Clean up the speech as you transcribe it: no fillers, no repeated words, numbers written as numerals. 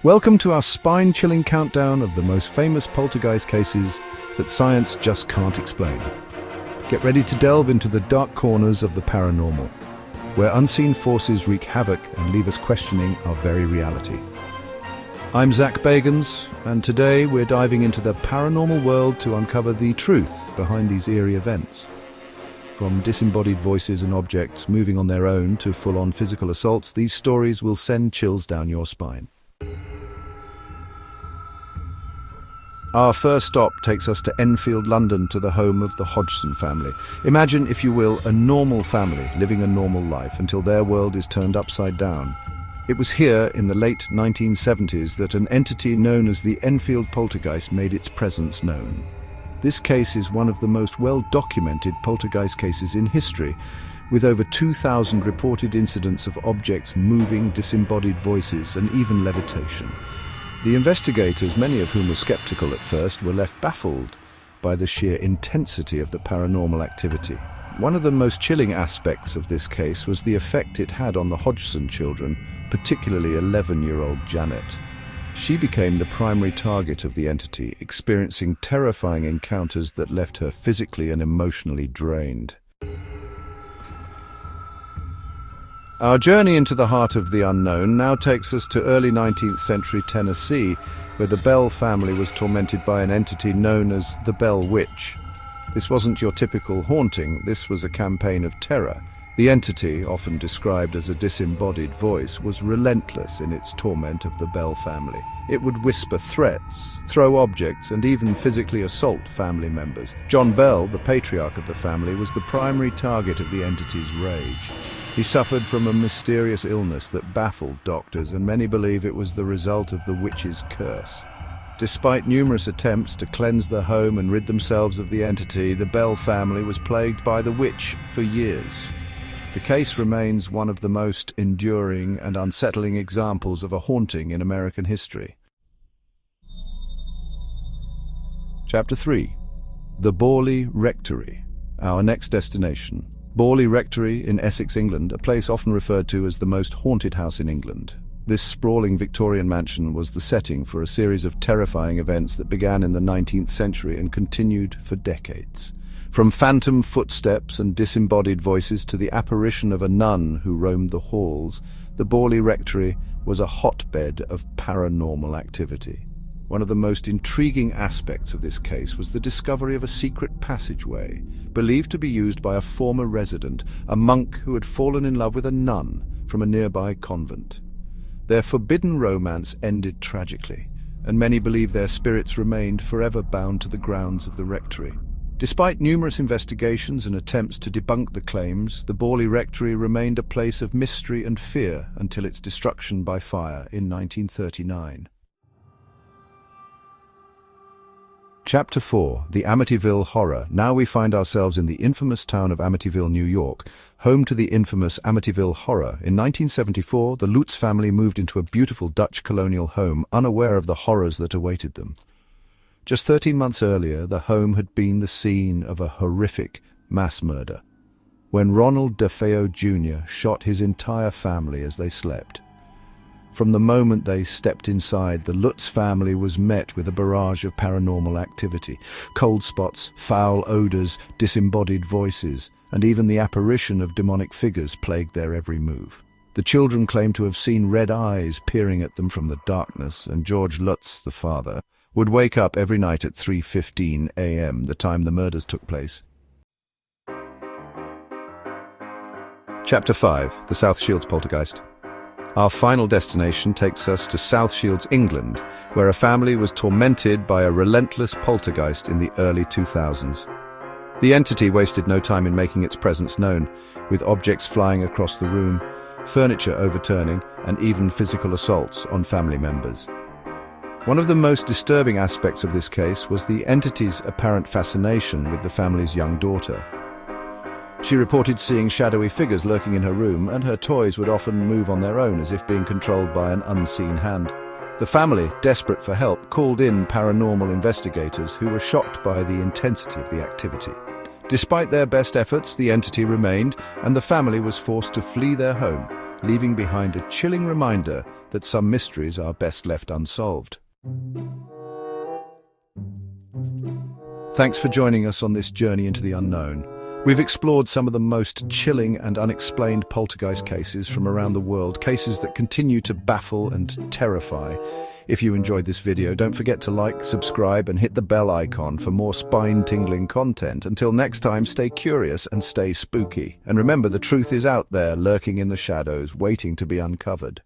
Welcome to our spine-chilling countdown of the most famous poltergeist cases that science just can't explain. Get ready to delve into the dark corners of the paranormal, where unseen forces wreak havoc and leave us questioning our very reality. I'm Zach Bagans, and today we're diving into the paranormal world to uncover the truth behind these eerie events. From disembodied voices and objects moving on their own to full-on physical assaults, these stories will send chills down your spine. Our first stop takes us to Enfield, London, to the home of the Hodgson family. Imagine, if you will, a normal family living a normal life until their world is turned upside down. It was here in the late 1970s that an entity known as the Enfield Poltergeist made its presence known. This case is one of the most well-documented poltergeist cases in history, with over 2,000 reported incidents of objects moving, disembodied voices, and even levitation. The investigators, many of whom were skeptical at first, were left baffled by the sheer intensity of the paranormal activity. One of the most chilling aspects of this case was the effect it had on the Hodgson children, particularly 11-year-old Janet. She became the primary target of the entity, experiencing terrifying encounters that left her physically and emotionally drained. Our journey into the heart of the unknown now takes us to early 19th century Tennessee, where the Bell family was tormented by an entity known as the Bell Witch. This wasn't your typical haunting, this was a campaign of terror. The entity, often described as a disembodied voice, was relentless in its torment of the Bell family. It would whisper threats, throw objects, and even physically assault family members. John Bell, the patriarch of the family, was the primary target of the entity's rage. He suffered from a mysterious illness that baffled doctors, and many believe it was the result of the witch's curse. Despite numerous attempts to cleanse the home and rid themselves of the entity, the Bell family was plagued by the witch for years. The case remains one of the most enduring and unsettling examples of a haunting in American history. Chapter 3. The Borley Rectory, our next destination. Borley Rectory in Essex, England, a place often referred to as the most haunted house in England. This sprawling Victorian mansion was the setting for a series of terrifying events that began in the 19th century and continued for decades. From phantom footsteps and disembodied voices to the apparition of a nun who roamed the halls, the Borley Rectory was a hotbed of paranormal activity. One of the most intriguing aspects of this case was the discovery of a secret passageway, believed to be used by a former resident, a monk who had fallen in love with a nun from a nearby convent. Their forbidden romance ended tragically, and many believe their spirits remained forever bound to the grounds of the rectory. Despite numerous investigations and attempts to debunk the claims, the Borley Rectory remained a place of mystery and fear until its destruction by fire in 1939. Chapter 4. The Amityville Horror. Now we find ourselves in the infamous town of Amityville, New York, home to the infamous Amityville Horror. In 1974, the Lutz family moved into a beautiful Dutch colonial home, unaware of the horrors that awaited them. Just 13 months earlier, the home had been the scene of a horrific mass murder, when Ronald DeFeo Jr. shot his entire family as they slept. From the moment they stepped inside, the Lutz family was met with a barrage of paranormal activity. Cold spots, foul odors, disembodied voices, and even the apparition of demonic figures plagued their every move. The children claimed to have seen red eyes peering at them from the darkness, and George Lutz, the father, would wake up every night at 3:15 a.m., the time the murders took place. Chapter 5. The South Shields Poltergeist. Our final destination takes us to South Shields, England, where a family was tormented by a relentless poltergeist in the early 2000s. The entity wasted no time in making its presence known, with objects flying across the room, furniture overturning, and even physical assaults on family members. One of the most disturbing aspects of this case was the entity's apparent fascination with the family's young daughter. She reported seeing shadowy figures lurking in her room, and her toys would often move on their own as if being controlled by an unseen hand. The family, desperate for help, called in paranormal investigators who were shocked by the intensity of the activity. Despite their best efforts, the entity remained, and the family was forced to flee their home, leaving behind a chilling reminder that some mysteries are best left unsolved. Thanks for joining us on this journey into the unknown. We've explored some of the most chilling and unexplained poltergeist cases from around the world, cases that continue to baffle and terrify. If you enjoyed this video, don't forget to like, subscribe, and hit the bell icon for more spine-tingling content. Until next time, stay curious and stay spooky. And remember, the truth is out there, lurking in the shadows, waiting to be uncovered.